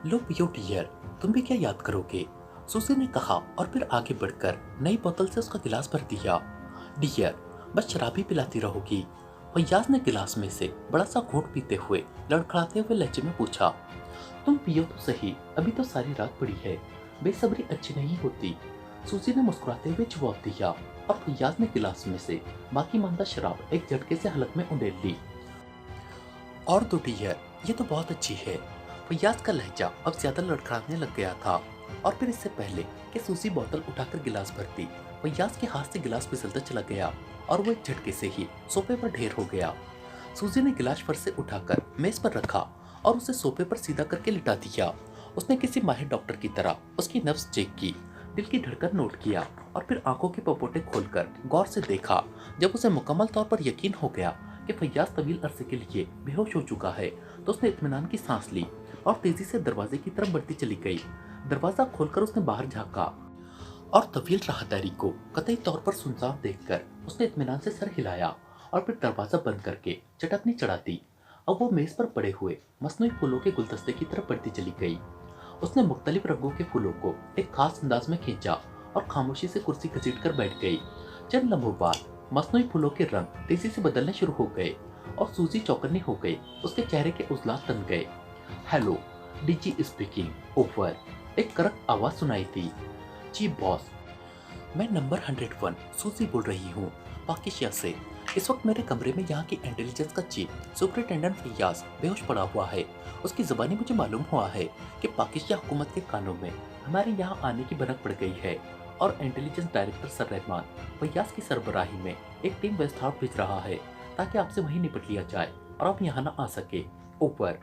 लो पियो डियर, तुम भी क्या याद करोगे? सुसी ने कहा और फिर आगे बढ़कर नई बोतल से उसका गिलास भर दिया। डियर, बस शराब ही पिलाती रहोगी? फैयाज ने गिलास में से बड़ा सा घूंट पीते हुए लड़खड़ाते हुए लहजे में पूछा। तुम पियो तो सही, अभी तो सारी रात पड़ी है, बेसब्री अच्छी नहीं होती। सुसी ने मुस्कुराते हुए जवाब दिया और फैयाज ने गिलास में से बाकी मांदा शराब एक झटके से हलक में उंडेल ली। और तो डियर, ये तो बहुत अच्छी है। फैयाज का लहजा अब ज्यादा लड़खड़ाने लग गया था और फिर इससे पहले कि सूसी बोतल उठाकर गिलास भरती, फैयाज के हाथ से गिलास फिसलता चला गया और वो एक झटके से ही सोफे पर ढेर हो गया। सूजी ने गिलास फर्श से उठाकर मेज पर रखा और उसे सोफे पर सीधा करके लिटा दिया। उसने किसी माहिर डॉक्टर की तरह उसकी नब्ज चेक की, दिल की धड़कन नोट किया और फिर आंखों के पपोटे खोलकर गौर से देखा। जब उसे मुकम्मल तौर पर यकीन हो गया कि फैयाज तवील अरसे के लिए बेहोश हो चुका है, तो उसने इत्मीनान की सांस ली और तेजी से दरवाजे की तरफ बढ़ती चली गई। दरवाजा खोलकर उसने बाहर झांका और तवील राहदारी को कतई तौर पर सुनसान देखकर उसने इत्मीनान से सर हिलाया और फिर दरवाजा बंद करके चटकनी चढ़ा दी। अब वो मेज पर पड़े हुए मसनूई फूलों के गुलदस्ते की तरफ बढ़ती चली गई। उसने मुख्तलिफ रंगों के फूलों को एक खास अंदाज में खींचा और खामोशी से कुर्सी घसीट कर बैठ गई। चंद लम्हों बाद मसनूई फूलों के रंग तेजी से बदलने शुरू हो गए और सूजी चौकन्नी हो गई। उसके चेहरे के उजलात तन गए। हेलो, डीजी स्पीकिंग ओवर, एक कड़क आवाज सुनाई दी। चीफ बॉस, मैं नंबर 101 सूजी बोल रही हूँ, पाकिस्तान से। इस वक्त मेरे कमरे में यहाँ की इंटेलिजेंस का चीफ सुपरिटेंडेंट फैयाज बेहोश पड़ा हुआ है। उसकी ज़बानी मुझे मालूम हुआ है कि पाकिस्तान हुकूमत के कानों में हमारे यहाँ आने की भनक पड़ गई है और intelligence director sir Rahman Faiyaz की सरबराही में एक टीम वेस्ट हाउस भेज रहा है ताकि आपसे वहीं निपट लिया जाए और आप यहाँ ना आ सके। ऊपर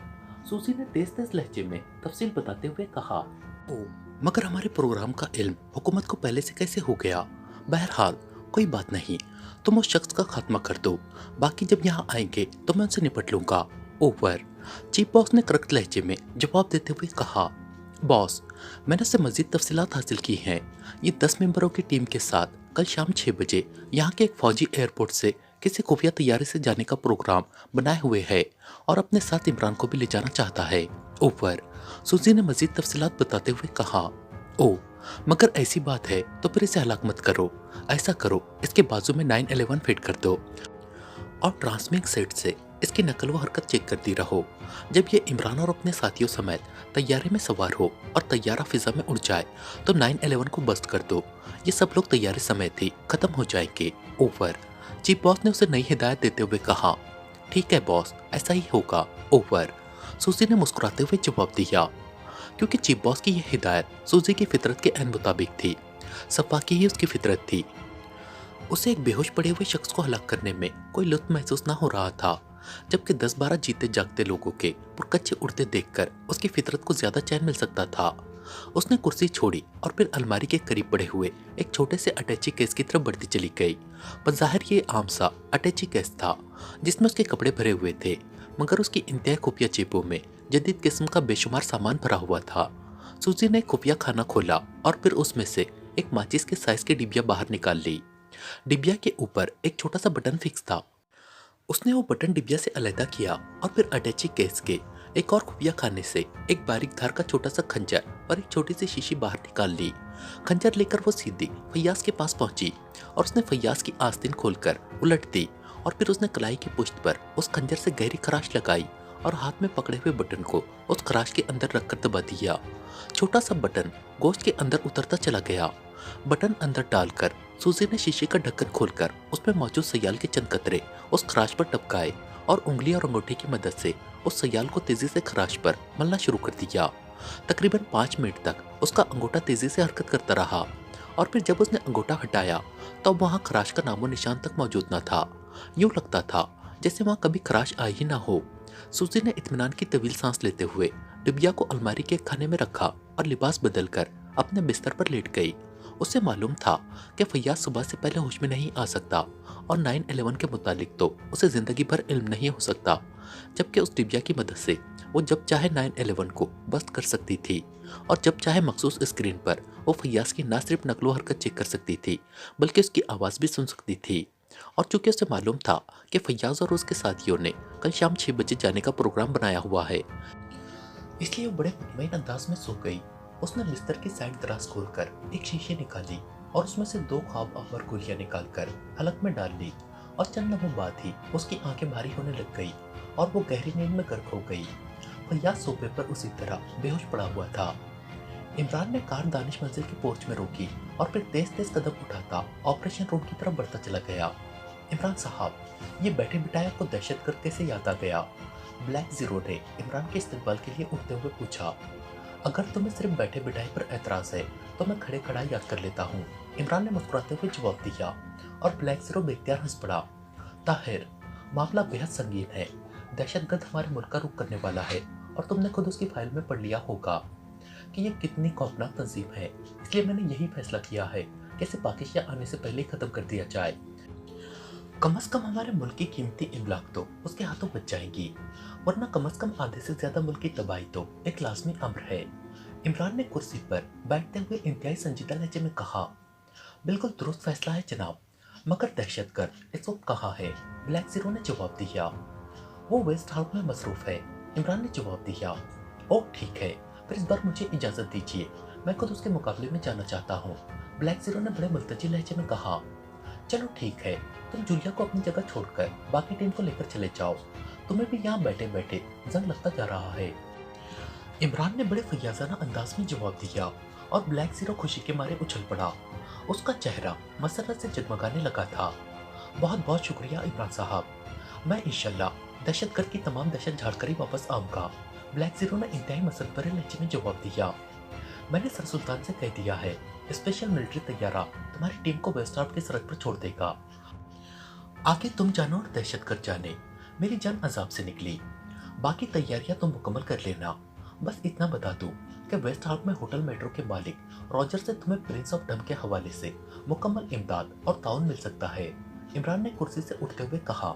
सूजी ने तेज तेज लहजे में तफसील बताते हुए कहा। ओ, मगर हमारे प्रोग्राम का इल्म हुकूमत को पहले से कैसे हो गया? बहरहाल कोई बात नहीं, तुम उस शख्स का खात्मा कर दो, बाकी जब यहाँ आएंगे तो मैं उनसे निपट लूंगा। ओवर, चीफ बॉस ने कड़क लहजे में जवाब देते हुए कहा। बॉस, मैंने उससे मजीद तफसीलात हासिल की हैं। ये 10 मेंबरों की टीम के साथ कल शाम 6 बजे यहाँ के एक फौजी एयरपोर्ट से किसी खुफिया तैयारी से जाने का प्रोग्राम बनाए हुए है और अपने साथ इमरान को भी ले जाना चाहता है। ऊपर सुजी ने मजीद तफसीलात बताते हुए कहा। ओ, मगर ऐसी बात है तो फिर इसे हलाक मत करो। ऐसा करो, इसके बाजू में 911 फिट कर दो और ट्रांसमिट सेट से इसकी नकल व हरकत चेक करती रहो। जब ये इमरान और अपने साथियों समेत तैयारे में सवार हो और तैयारा फिजा में उड़ जाए तो 911 को बस्ट कर दो। ये सब लोग तैयारी समेत ही खत्म हो जाएंगे। ओवर, चीफ बॉस ने उसे नई हिदायत देते हुए कहा। ठीक है बॉस, ऐसा ही होगा। ओवर, सूजी ने मुस्कुराते हुए जवाब दिया, क्योंकि चीफ बॉस की यह हिदायत सूजी की फितरत के ऐन मुताबिक थी। सफाकी ही उसकी फितरत थी। उसे एक बेहोश पड़े हुए शख्स को हलाक करने में कोई लुत्फ महसूस ना हो रहा था, जबकि 10-12 जीते जागते लोगों के पुरकच्चे उड़ते देखकर उसकी फितरत को ज्यादा चैन मिल सकता था। उसने कुर्सी छोड़ी और फिर अलमारी के करीब पड़े हुए एक छोटे से अटैची केस की तरफ बढ़ती चली गई। बज़ाहिर ये आम सा अटैची केस था जिसमें उसके कपड़े भरे हुए थे, मगर उसकी इंतहाई खुफिया जेबों में जदीद किस्म का बेशुमार सामान भरा हुआ था। सूजी ने खुफिया खाना खोला और फिर उसमें से एक माचिस के साइज की डिबिया बाहर निकाल ली। डिबिया के ऊपर एक छोटा सा बटन फिक्स था। उसने वो बटन डिबिया से अलहदा किया और फिर अटैची केस के एक और खुफिया खाने से एक बारीक धार का छोटा सा खंजर और एक छोटी सी शीशी बाहर निकाल ली। खंजर लेकर वो सीधी फैयाज के पास पहुंची और उसने फैयाज की आस्तीन खोलकर उलट दी और फिर उसने कलाई की पुश्त पर उस खंजर से गहरी खराश लगाई और हाथ में पकड़े हुए बटन को उस खराश के अंदर रखकर दबा दिया। छोटा सा बटन गोश्त के अंदर उतरता चला गया। बटन अंदर डालकर सूजी ने शीशे का ढक्कन खोलकर उसमें मौजूद सयाल के चंद कतरे उस खराश पर टपकाए और उंगली और अंगूठे की मदद से उस सयाल को तेजी से खराश पर मलना शुरू कर दिया। तकरीबन 5 मिनट तक उसका अंगूठा तेजी से हरकत करता रहा और फिर जब उसने अंगूठा हटाया तो वहां खराश का नामो निशान तक मौजूद न था। यूं लगता था जैसे वहां कभी खराश आई ही ना हो। सूजी ने इत्मीनान की तवील सांस लेते हुए डिबिया को अलमारी के एक खाने में रखा और लिबास बदलकर अपने बिस्तर पर लेट गई। उसे मालूम था कि फैयाज सुबह से पहले होश में नहीं आ सकता और 911 के मुतालिक तो उसे जिंदगी भर इल्म नहीं हो सकता, जबकि उस डिबिया की मदद से वो जब चाहे 911 को बस्ट कर सकती थी और जब चाहे मखसूस स्क्रीन पर वो फैयाज की न सिर्फ नकलो हरकत चेक कर सकती थी बल्कि उसकी आवाज़ भी सुन सकती थी। और चूंकि उसे मालूम था कि फैयाज और उसके साथियों ने कल शाम 6 बजे जाने का प्रोग्राम बनाया हुआ है, इसलिए वो बड़े मुतमईन अंदाज में सो गई। उसने बिस्तर की साइड दराज खोलकर एक शीशी निकाली और उसमें से 2 ख्वाब आवर गोलियां निकालकर हलक में डाल ली और चंद लम्हों बाद ही उसकी आंखें भारी होने लग गई और वो गहरी नींद में गर्क हो गई। फैयाज सोफे पर उसी तरह बेहोश पड़ा हुआ था। इमरान ने कार दानिश मंजिल के पोर्च में रोकी और फिर तेज तेज कदम उठाता ऑपरेशन रूम की तरफ बढ़ता चला गया। इमरान साहब, ये बैठे बिठाए आपको दहशतगर्द कैसे याद आ गया? ब्लैक जीरो ने इमरान के इस्तकबाल के लिए उठते हुए पूछा। अगर तुम्हें सिर्फ बैठे बिठाए पर एतराज है तो मैं खड़े खड़ा याद कर लेता हूँ, इमरान ने मुस्कुराते हुए जवाब दिया और ब्लैक जीरो बेख्तियार हंस पड़ा। ताहिर, मामला बेहद संगीन है। दहशतगर्द हमारे मुल्क का रुख करने वाला है और तुमने खुद उसकी फाइल में पढ़ लिया होगा कि ये कितनी खौफनाक तंजीम है। इसलिए मैंने यही फैसला किया है कि इसे पाकिस्तान आने से पहले ही खत्म कर दिया जाए। कम से कम हमारे मुल्क की कीमती इमलाक तो उसके हाथों बच जाएंगी, वरना कम से कम आधे से ज्यादा मुल्क की तबाही तो एक लाजमी अम्र है। इमरान ने कुर्सी पर बैठते हुए इंतहाई संजीदा लहजे में कहा। बिल्कुल दुरुस्त फैसला है जनाब, मगर दहशतगर्द इस वक्त कहाँ है? ब्लैक जीरो ने जवाब दिया। वो वेस्ट हाउस में मसरूफ है, इमरान ने जवाब दिया। ओह ठीक है, फिर इस बार मुझे इजाजत दीजिए, मैं खुद उसके मुकाबले में जाना चाहता हूँ, ब्लैक जीरो ने बड़े मुल्तजी लहजे में कहा। चलो ठीक है, तुम जूलिया को अपनी जगह छोड़कर बाकी टीम को लेकर चले जाओ, तुम्हें भी यहाँ बैठे बैठे जंग लगता जा रहा है। इमरान ने बड़े फैयाजाना अंदाज में जवाब दिया और ब्लैक जीरो खुशी के मारे उछल पड़ा। उसका चेहरा मसरत से जगमगाने लगा था। बहुत बहुत शुक्रिया इमरान साहब, मैं इंशाल्लाह दहशतगर्द की तमाम दहशत झाड़ कर ही वापस आऊंगा, ब्लैक जीरो ने इंतहाई मसरत भरे लहजे में जवाब दिया। मैंने सर सुल्तान से कह दिया है, स्पेशल मिलिट्री तैयारा तुम्हारी टीम को वेस्ट हार्ट की सरहद पर छोड़ देगा। आगे तुम जानो और दहशतगर्द जाने, मेरी जान अजाब से निकली। बाकी तैयारियां तुम मुकम्मल कर लेना। बस इतना बता दूं कि वेस्ट हार्ट में होटल मेट्रो के मालिक रॉजर से तुम्हें प्रिंस ऑफ डम के हवाले से मुकम्मल इमदाद और ताउन मिल सकता है, इमरान ने कुर्सी से उठते हुए कहा।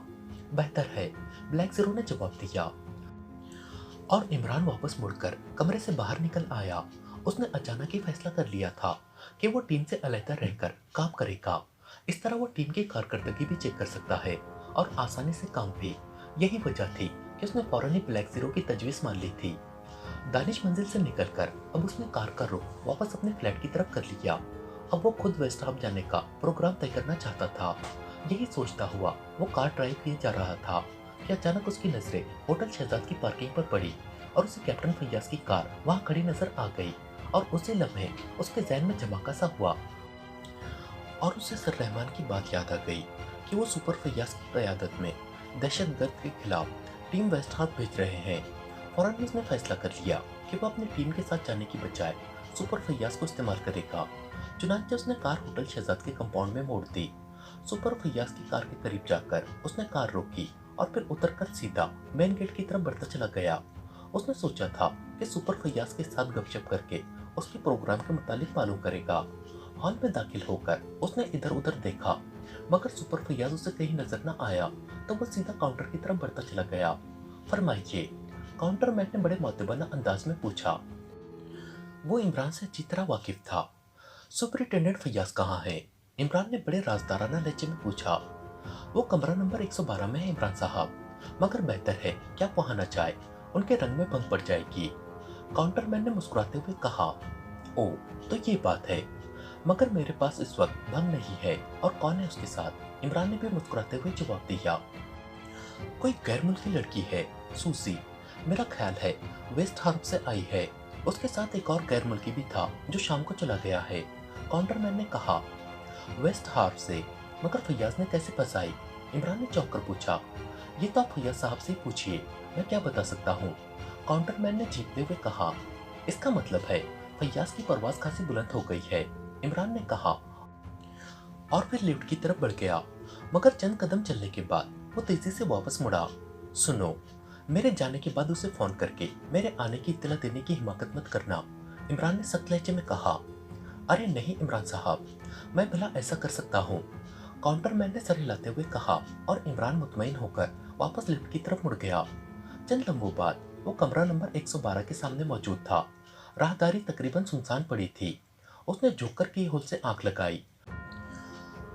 बेहतर है, ब्लैक जीरो ने जवाब दिया और इमरान वापस मुड़कर कमरे से बाहर निकल आया। उसने अचानक ही फैसला कर लिया था कि वो टीम से अलहदा रहकर काम करेगा। इस तरह वो टीम की कारकर्दगी भी चेक कर सकता है और आसानी से काम भी। यही वजह थी कि उसने फौरन ही ब्लैक जीरो की तजवीज़ मान ली थी। दानिश मंजिल से निकलकर अब उसने कार का रुख वापस अपने फ्लैट की तरफ कर लिया। अब वो खुद वेस्ट हाम जाने का प्रोग्राम तय करना चाहता था। यही सोचता हुआ वो कार ड्राइव किए जा रहा था कि अचानक उसकी नजरें होटल शहजाद की पार्किंग पर पड़ी और उसे कैप्टन फैयाज की कार वहां खड़ी नजर आ गई और उसी लम्हे उसके जहन में धमाका सा हुआ और उसे सर रहमान की बात याद आ गई कि वो सुपर फैयाज की क़यादत में दहशतगर्द के खिलाफ टीम वेस्ट हार्ट भेज रहे हैं। फौरन उसने फैसला कर लिया कि वो अपनी टीम के साथ जाने की बजाय सुपर फैयाज को इस्तेमाल करेगा। चुनांचे उसने कार होटल शहजाद के कंपाउंड में मोड़ दी। सुपर फैयाज की कार के करीब जाकर उसने कार रोकी और फिर उतरकर सीधा मेन गेट की तरफ बढ़ता चला गया। उसने सोचा था कि सुपर फैयाज के साथ गपशप करके उसके प्रोग्राम के मुतालिक मालूम करेगा। हॉल में दाखिल होकर उसने इधर उधर देखा, मगर सुपर फैयाज उसे कहीं नजर न आया तो वो सीधा काउंटर की तरफ बढ़ता चला गया। फरमाइए, काउंटर मैन ने बड़े मोतबना अंदाज में पूछा। वो इमरान से अच्छी तरह वाकिफ था। सुपरिटेंडेंट फैयाज कहाँ है? इमरान ने बड़े राजदाराना लहजे में पूछा। वो कमरा नंबर 112 में है इमरान साहब, मगर बेहतर है कि आप वहां न जाए, उनके रंग में भंग पड़ जाएगी, काउंटर मैन ने मुस्कुराते हुए कहा। ओ, तो ये बात है, मगर मेरे पास इस वक्त भंग नहीं है। और कौन है उसके साथ? इमरान ने भी मुस्कुराते हुए जवाब दिया। कोई गैर मुल्की लड़की है, सूसी, मेरा ख्याल है वेस्ट हार्प से आई है। उसके साथ एक और गैर मुल्की भी था जो शाम को चला गया है, काउंटर मैन ने कहा। वेस्ट हार्प से? मगर फैयाज ने कैसे फंसाई? इमरान ने चौंक कर पूछा। ये तो आप फैयाज साहब से पूछिए, मैं क्या बता सकता हूँ, काउंटर मैन ने चीखते हुए कहा। इसका मतलब है फैयाज की परवाज खासी बुलंद हो गई है, इमरान ने कहा और फिर लिफ्ट की तरफ बढ़ गया। मगर चंद कदम चलने के बाद वो तेजी से वापस मुड़ा। सुनो, मेरे जाने के बाद उसे फोन करके मेरे आने की इत्तला देने की हिमाकत मत करना, इमरान ने सख्त लहजे में कहा। अरे नहीं इमरान साहब, मैं भला ऐसा कर सकता हूँ, काउंटर मैन ने सर हिलाते हुए कहा और इमरान मुतमईन होकर वापस लिफ्ट की तरफ मुड़ गया। चंद लम्हों बाद वो कमरा नंबर 112 के सामने मौजूद था। राहदारी तकरीबन सुनसान पड़ी थी। उसने झुककर की होल से आंख लगाई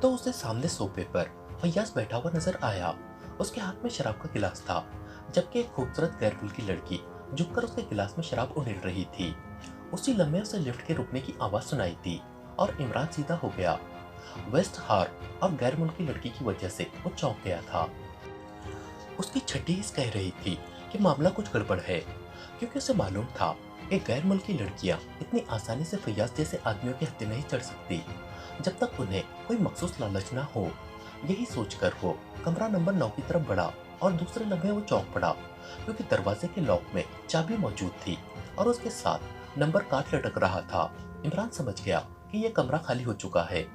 तो उसे सामने सोफे पर फैयाज बैठा हुआ नजर आया। उसके हाथ में शराब का गिलास था, जबकि एक खूबसूरत गैर मुल्की लड़की झुककर उसके गिलास में शराब उंडेल रही थी। उसी लम्हे उसे लिफ्ट के रुकने की आवाज सुनाई दी और इमरान सीधा हो गया। वेस्ट हार और गैर मुल्की लड़की की वजह से वो चौंक गया था। उसकी छठी हिस्स कह रही थी कि मामला कुछ गड़बड़ है, क्योंकि उसे मालूम था कि गैर मुल्की लड़कियां इतनी आसानी से फैयाज जैसे आदमियों के हत्थे नहीं चढ़ सकती जब तक उन्हें कोई मखसूस लालच ना हो। यही सोचकर वो कमरा नंबर 9 की तरफ बढ़ा और दूसरे लम्हे वो चौंक पड़ा, क्योंकि दरवाजे के लॉक में चाबी मौजूद थी और उसके साथ नंबर कार्ड लटक रहा था। इमरान समझ गया कि यह कमरा खाली हो चुका है।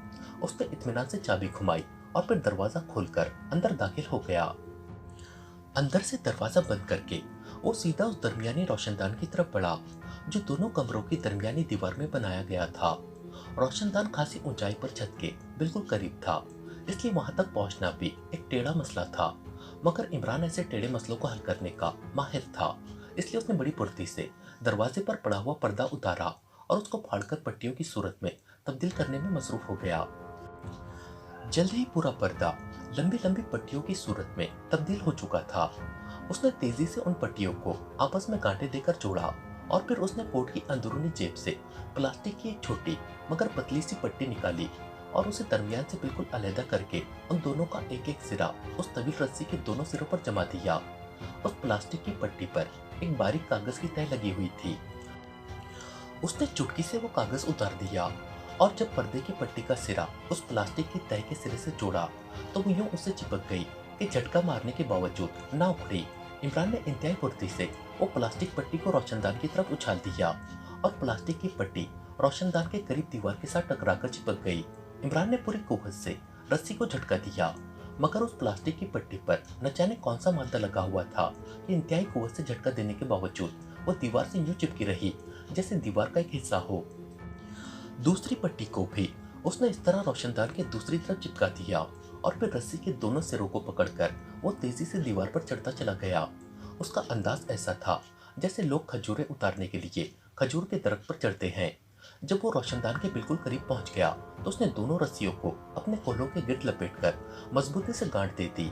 उसने इत्मीनान से चाबी घुमाई और फिर दरवाजा खोलकर अंदर दाखिल हो गया। अंदर से दरवाजा बंद करके वो सीधा उस दरमियानी रोशनदान की तरफ बढ़ा जो दोनों कमरों की दरमियानी दीवार में बनाया गया था। रोशनदान खासी ऊंचाई पर छत के बिल्कुल करीब था, इसलिए वहां तक पहुंचना भी एक टेढ़ा मसला था। मगर इमरान ऐसे टेढ़े मसलों को हल करने का माहिर था, इसलिए उसने बड़ी फुर्ती से दरवाजे पर पड़ा हुआ पर्दा उतारा और उसको फाड़कर पट्टियों की सूरत में तब्दील करने में मसरूफ हो गया। जल्द ही पूरा पर्दा लंबी लंबी पट्टियों की सूरत में तब्दील हो चुका था। उसने तेजी से उन पट्टियों को आपस में गांठें देकर जोड़ा और फिर उसने कोट की अंदरूनी जेब से प्लास्टिक की एक छोटी मगर पतली सी पट्टी निकाली और उसे दरमियान से बिल्कुल अलहदा करके उन दोनों का एक एक सिरा उस तवील रस्सी के दोनों सिरों पर जमा दिया। उस प्लास्टिक की पट्टी पर एक बारीक कागज की तह लगी हुई थी। उसने चुटकी से वो कागज उतार दिया और जब पर्दे की पट्टी का सिरा उस प्लास्टिक की तह के सिरे से जोड़ा तो वो यूं उससे चिपक गई कि झटका मारने के बावजूद ना उखड़ी। इमरान ने इंतहाई फुर्ती से वो प्लास्टिक पट्टी को रोशनदान की तरफ उछाल दिया और प्लास्टिक की पट्टी रोशनदान के करीब दीवार के साथ टकराकर चिपक गई। इमरान ने पूरी कुव्वत से रस्सी को झटका दिया, मगर उस प्लास्टिक की पट्टी पर न जाने कौन सा मादा लगा हुआ था कि इंतहाई कुव्वत से झटका देने के बावजूद वो दीवार से यूं चिपकी रही जैसे दीवार का एक हिस्सा हो। दूसरी पट्टी को भी उसने इस तरह रोशनदान के दूसरी तरफ चिपका दिया और फिर रस्सी के दोनों सिरों को पकड़कर वो तेजी से दीवार पर चढ़ता चला गया। उसका अंदाज ऐसा था जैसे लोग खजूरें उतारने के लिए खजूर के दरख्त पर चढ़ते हैं। जब वो रोशनदान के बिल्कुल करीब पहुंच गया तो उसने दोनों रस्सियों को अपने कोलों के गिर्द लपेटकर मजबूती से गांठ दे दी।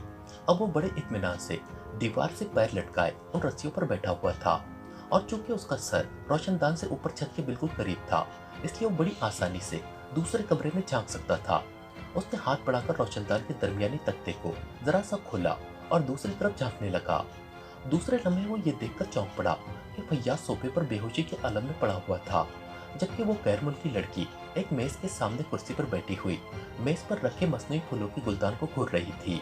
अब वो बड़े इत्मीनान से दीवार से पैर लटकाए उन रस्सियों पर बैठा हुआ था और चूंकि उसका सर रोशनदान से ऊपर छत के बिल्कुल करीब था, इसलिए वो बड़ी आसानी से दूसरे कमरे में झांक सकता था। उसने हाथ बढ़ाकर रोशनदान के दरमियानी तख्ते को जरा सा खोला और दूसरी तरफ झांकने लगा। दूसरे लम्हे वो ये देखकर चौंक पड़ा कि फैयाज सोफे पर बेहोशी के आलम में पड़ा हुआ था, जबकि वो गैर मुल्की लड़की एक मेज के सामने कुर्सी पर बैठी हुई मेज पर रखे मसनूई फूलों की गुलदान को घूर रही थी।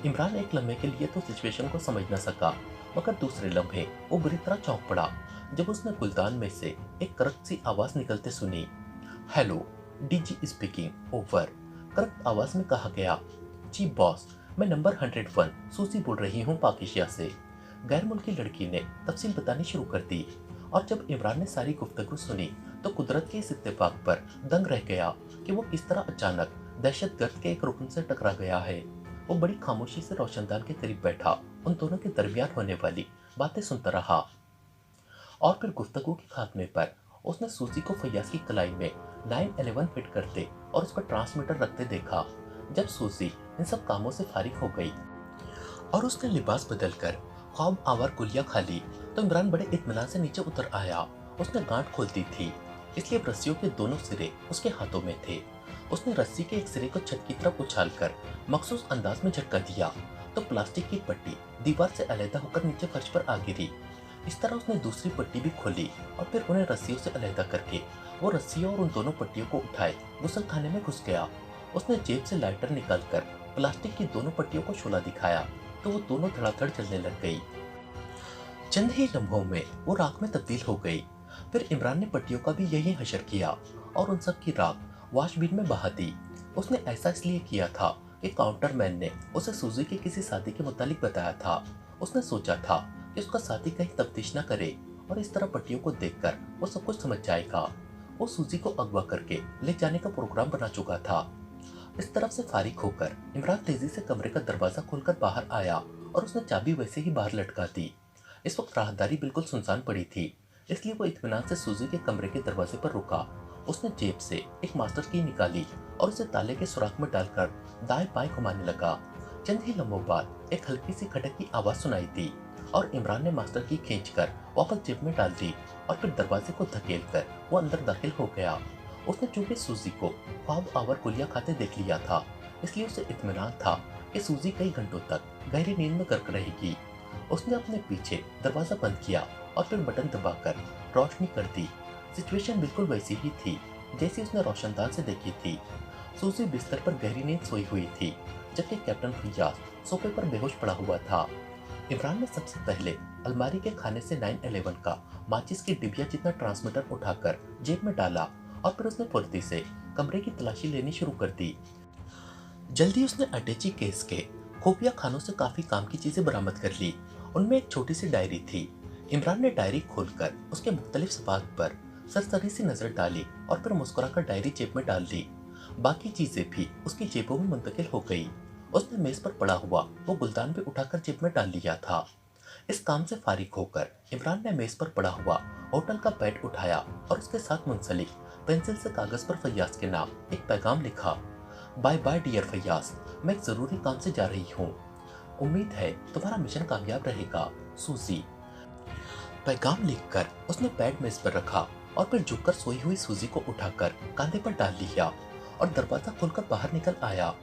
इमरान एक लम्हे के लिए तो सिचुएशन को समझ न सका, मगर दूसरे लम्हे वो बुरी तरह चौंक पड़ा जब उसने गुलदान में से एक करक सी आवाज निकलते सुनी। Hello, DG speaking over. करक आवाज में कहा गया। जी बॉस, मैं नंबर 101 सूजी बोल रही हूँ पाकिस्तान से। गैर मुल्की लड़की ने तफसील बतानी शुरू कर दी और जब इमरान ने सारी गुफ्तगू सुनी तो कुदरत के इस इत्तेफाक पर दंग रह गया कि वो किस तरह अचानक दहशतगर्द के एक रुकन से टकरा गया है। वो बड़ी खामोशी से रोशनदान के करीब बैठा उन दोनों के दरमियान होने वाली बातें सुनता रहा और फिर गुफ्तगू के खात्मे पर उसने सूजी को फैयाज की कलाई में 911 फिट करते और उस पर ट्रांसमीटर रखते देखा। जब सूजी इन सब कामों से फारिग हो गई और उसने लिबास बदलकर ख्वाब आवर कुलिया खा ली तो इमरान बड़े इत्मीनान से नीचे उतर आया। उसने गांठ खोलती थी, इसलिए रस्सियों के दोनों सिरे उसके हाथों में थे। उसने रस्सी के एक सिरे को छत की तरफ उछालकर मखसूस अंदाज में झटका दिया तो प्लास्टिक की पट्टी दीवार से अलहदा होकर नीचे फर्श पर आ गिरी। इस तरह उसने दूसरी पट्टी भी खोली और फिर उन्हें रस्सियों से अलहदा करके वो रस्सियों और उन दोनों पट्टियों को उठाए गुसल खाने में घुस गया। उसने जेब से लाइटर निकालकर प्लास्टिक की दोनों पट्टियों को शोला दिखाया तो वो दोनों धड़ाधड़ चलने लग गई। चंद ही लम्हों में वो राख में तब्दील हो गई। फिर इमरान ने पट्टियों का भी यही हशर किया और उन सब की राख वॉशबीन में बहा दी। उसने ऐसा इसलिए किया था कि काउंटरमैन ने उसे सूजी के किसी साथी के मुतालिक बताया था। उसने सोचा था कि उसका साथी कहीं तफ्तीश न करे और इस तरह पट्टियों को देखकर वो सब कुछ समझ जाएगा। वो सूजी को अगवा करके ले जाने का प्रोग्राम बना चुका था। इस तरफ से फारिग होकर इमरान तेजी से कमरे का दरवाजा खोलकर बाहर आया और उसने चाबी वैसे ही बाहर लटका दी। इस वक्त राहदारी बिल्कुल सुनसान पड़ी थी, इसलिए वो इत्मीनान से सूजी के कमरे के दरवाजे पर रुका। उसने जेब से एक मास्टर की निकाली और उसे ताले के सुराख में डालकर दाएं बाएं घुमाने लगा। चंद ही लम्हों बाद एक हल्की सी खटक की आवाज सुनाई दी और इमरान ने मास्टर की खींचकर वापस जेब में डाल दी और फिर दरवाजे को धकेलकर वो अंदर दाखिल हो गया। उसने चूंकि सूजी को ख्वाब आवर गोलियां खाते देख लिया था, इसलिए उसे इत्मीनान था कि सूजी कई घंटों तक गहरी नींद में गर्क रहेगी। उसने अपने पीछे दरवाजा बंद किया और फिर बटन दबाकर रोशनी कर दी। सिचुएशन बिल्कुल वैसी ही थी जैसी उसने रोशनदान से देखी थी। सूजी बिस्तर पर गहरी नींद सोई हुई थी, जबकि कैप्टन फैयाज सोफे पर बेहोश पड़ा हुआ था। इमरान ने सबसे पहले अलमारी के खाने से 911 का माचिस की डिबिया जितना ट्रांसमीटर उठाकर जेब में डाला और फिर उसने फुर्ती से कमरे की तलाशी लेनी शुरू कर दी। जल्दी उसने अटैची केस के खुफिया खानों से काफी काम की चीजें बरामद कर ली। उनमें एक छोटी सी डायरी थी। इमरान ने डायरी खोलकर उसके मुख्तलिफ सफात पर सरसरी सी नजर डाली और फिर मुस्कुराकर डायरी जेब में डाल दी। बाकी चीजें भी उसकी जेबों में मुंतकिल हो गई। उसने मेज पर पड़ा हुआ वो गुलदान भी उठाकर जेब में डाल लिया था। इस काम से फारिग होकर इमरान ने मेज पर पड़ा हुआ होटल का पैड उठाया और उसके साथ मुंसलिक पेंसिल से कागज पर फैयाज के नाम एक पैगाम लिखा। बाय बाय डियर फैयाज, मैं एक जरूरी काम से जा रही हूँ। उम्मीद है तुम्हारा मिशन कामयाब रहेगा, सूजी। पैगाम लिखकर उसने पैड मेज पर रखा और फिर झुककर सोई हुई सूजी को उठाकर कंधे पर डाल लिया और दरवाजा खोलकर बाहर निकल आया।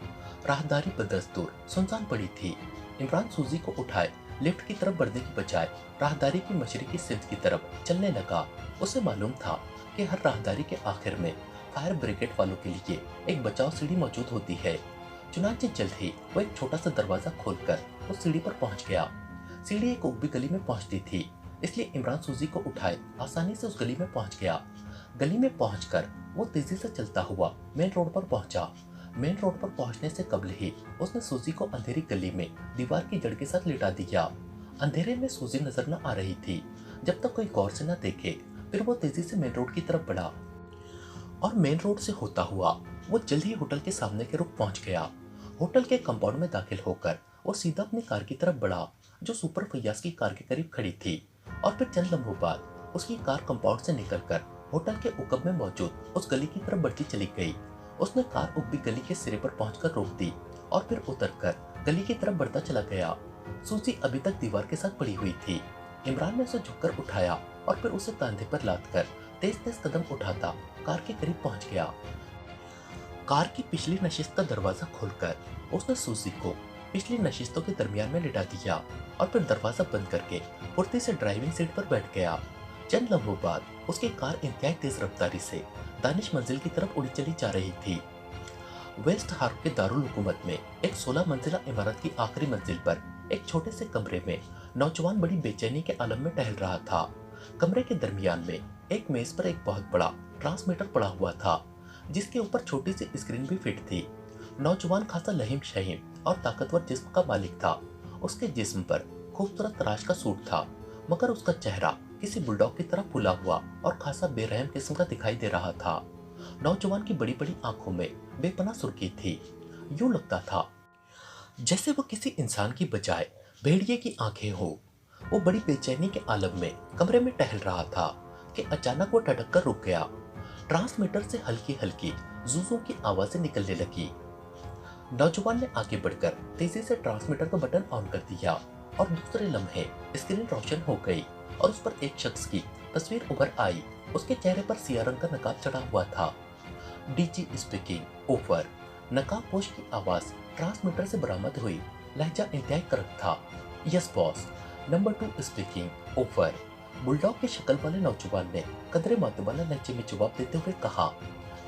राहदारी बदस्तूर सुनसान पड़ी थी। इमरान सूजी को उठाए लिफ्ट की तरफ बढ़ने की बजाय राहदारी की मशरिकी सिमत की तरफ चलने लगा। उसे मालूम था कि हर राहदारी के आखिर में फायर ब्रिगेड वालों के लिए एक बचाव सीढ़ी मौजूद होती है। चुनांचे जल्द ही वो एक छोटा सा दरवाजा खोलकर उस सीढ़ी पर पहुंच गया। सीढ़ी एक उब्बी गली में पहुंचती थी, इसलिए इमरान सूजी को उठाए आसानी से उस गली में पहुंच गया। गली में पहुंचकर वो तेजी से चलता हुआ मेन रोड पर पहुंचा। मेन रोड पर पहुंचने से कबल ही उसने सूजी को अंधेरी गली में दीवार की जड़ के साथ लिटा दिया। अंधेरे में सूजी नजर न आ रही थी। जब तक कोई गौर से न देखे, फिर वो तेजी से मेन रोड की तरफ बढ़ा और मेन रोड से होता हुआ वो जल्द ही होटल के सामने के रुख पहुंच गया। होटल के कंपाउंड में दाखिल होकर वो सीधा अपनी कार की तरफ बढ़ा, जो सुपर फैयाज की कार के करीब खड़ी थी। और फिर चंद लम्हों बाद उसकी कार कंपाउंड से निकलकर होटल के उकब में मौजूद उस गली की तरफ बढ़ती चली गई। उसने कार उब्बी गली के सिरे पर पहुंचकर रोक दी और फिर उतरकर गली की तरफ बढ़ता चला गया। सूजी अभी तक दीवार के साथ पड़ी हुई थी। इमरान ने उसे झुककर उठाया और फिर उसे कंधे पर लादकर तेज तेज कदम उठाता कार के करीब पहुंच गया। कार की पिछली नशिस्त का दरवाजा खोलकर उसने सूजी को पिछली नशिस्तों के दरमियान में लिटा दिया और फिर दरवाजा बंद करके फुर्ती से ड्राइविंग सीट पर बैठ गया। चंद लम्हों बाद उसकी कार इंतहाई तेज रफ्तारी से दानिश मंजिल की तरफ उड़ी चली जा रही थी। वेस्ट हार्ब के दारुल हुकूमत में एक 16 मंजिला इमारत की आखिरी मंजिल पर एक छोटे से कमरे में नौजवान बड़ी बेचैनी के आलम में टहल रहा था। कमरे के दरमियान में एक मेज पर एक बहुत बड़ा ट्रांसमीटर पड़ा हुआ था, जिसके ऊपर छोटी सी स्क्रीन भी फिट थी। नौजवान खासा लहीम शहीम और ताकतवर जिस्म का मालिक था। उसके जिस्म पर खूबसूरत तराश का सूट था, मगर उसका चेहरा किसी बुलडॉग की तरह फूला हुआ और खासा बेरहम किस्म का दिखाई दे रहा था। नौजवान की बड़ी बड़ी आंखों में बेपनाह सुर्खी थी। यूं लगता था जैसे वो किसी इंसान की बजाय भेड़िए की आंखें हो। वो बड़ी बेचैनी के आलम में कमरे में टहल रहा था कि अचानक वो टटक कर रुक गया। ट्रांसमीटर से हल्की हल्की जूजों की आवाजें निकलने लगी। नौजवान ने आगे बढ़कर तेजी से ट्रांसमीटर का बटन ऑन कर दिया और दूसरे लम्हे स्क्रीन रोशन हो गई और उस पर एक शख्स की तस्वीर उभर आई। उसके चेहरे पर सिया रंग का नकाब चढ़ा हुआ था। DG speaking over. नकाबपोश की आवाज ट्रांसमीटर से बरामद हुई। लहजा इंतहाई कड़क था। Yes boss. Number 2 speaking over. Bulldog की शक्ल वाले नौजवान ने कदरे मातबाना लहजे में जवाब देते हुए कहा,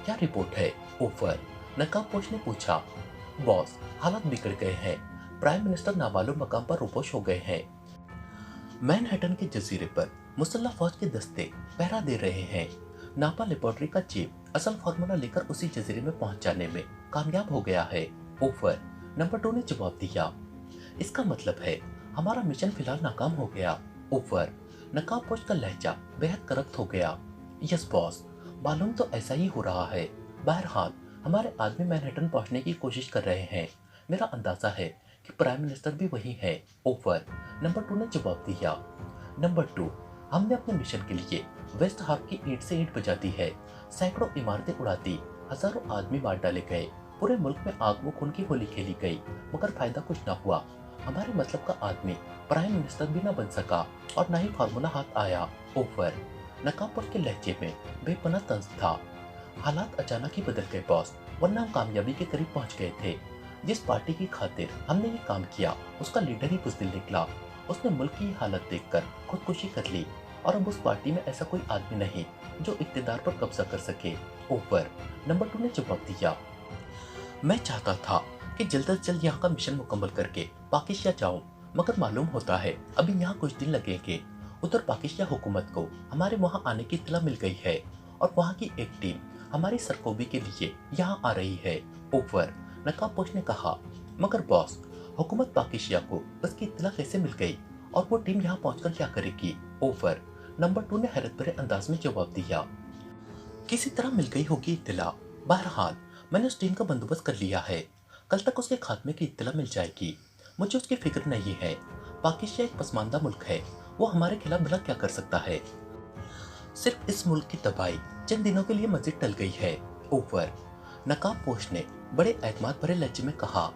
क्या रिपोर्ट है? ओवर। नकाबपोश ने पूछा। बॉस, हालात बिगड़ गए हैं। प्राइम मिनिस्टर नामालूम मकाम पर रुपोश हो गए हैं। मैनहट्टन के जजीरे पर मुसल्लह फौज के दस्ते पहरा दे रहे हैं। नापा लेबोरेटरी का चीफ असल फार्मूला लेकर उसी जजीरे में पहुंच जाने में कामयाब हो गया है। ओवर। नंबर 2 ने जवाब दिया। इसका मतलब है हमारा मिशन फिलहाल नाकाम हो गया। ओवर। नकाबपोश का लहजा बेहद करप्ट हो गया। यस बॉस, मालूम तो ऐसा ही हो रहा है। बहरहाल हमारे आदमी मैनहट्टन पहुंचने की कोशिश कर रहे हैं। मेरा अंदाजा है कि प्राइम मिनिस्टर भी वही है। ओवर। नंबर 2 ने जवाब दिया। नंबर 2, हमने अपने मिशन के लिए वेस्ट हार्ब की ईंट से ईंट बजा दी है। सैकड़ों इमारतें उड़ा दी, हजारों आदमी मार डाले गए, पूरे मुल्क में आग व खून की होली खेली गई, मगर फायदा कुछ न हुआ। हमारे मतलब का आदमी प्राइम मिनिस्टर भी न बन सका और न ही फार्मूला हाथ आया। ओवर। नकाबपोश के लहजे में बेपनाह तंज था। हालात अचानक ही बदल गए बॉस, वरना हम कामयाबी के करीब पहुंच गए थे। जिस पार्टी की खातिर हमने ये काम किया उसका लीडर ही बुज़दिल निकला। उसने मुल्क की हालत देखकर खुदकुशी कर ली और अब उस पार्टी में ऐसा कोई आदमी नहीं जो इक्तिदार पर कब्जा कर सके। ऊपर। नंबर 2 ने जवाब दिया, मैं चाहता था कि जल्द से जल्द यहाँ का मिशन मुकम्मल करके पाकिस्तान जाऊं, मगर मालूम होता है अभी यहाँ कुछ दिन लगेंगे। उधर पाकिस्तान हुकूमत को हमारे वहाँ आने की इत्तला मिल गई है और वहाँ की एक टीम हमारी सरकोबी के लिए यहाँ आ रही है। ऊपर। नकाबपोश ने कहा, मगर बॉस, हुकूमत पाकिस्तान को उसकी इत्तला कैसे मिल गई और वो टीम यहाँ पहुंचकर क्या करेगी? ओवर। नंबर 2 ने हैरत भरे अंदाज में जवाब दिया, किसी तरह मिल गई होगी इत्तला। बहरहाल मैंने उस टीम का बंदोबस्त कर लिया है। कल तक उसके खात्मे की इत्तला मिल जाएगी। मुझे उसकी फिक्र नहीं है। पाकिस्तान एक पसमानदा मुल्क है, वो हमारे खिलाफ भला क्या कर सकता है? सिर्फ इस मुल्क की तबाही चंद दिनों के लिए मस्जिद टल गई है। ऊपर। नकाबपोश ने बड़े एतमाद भरे लहजे में कहा,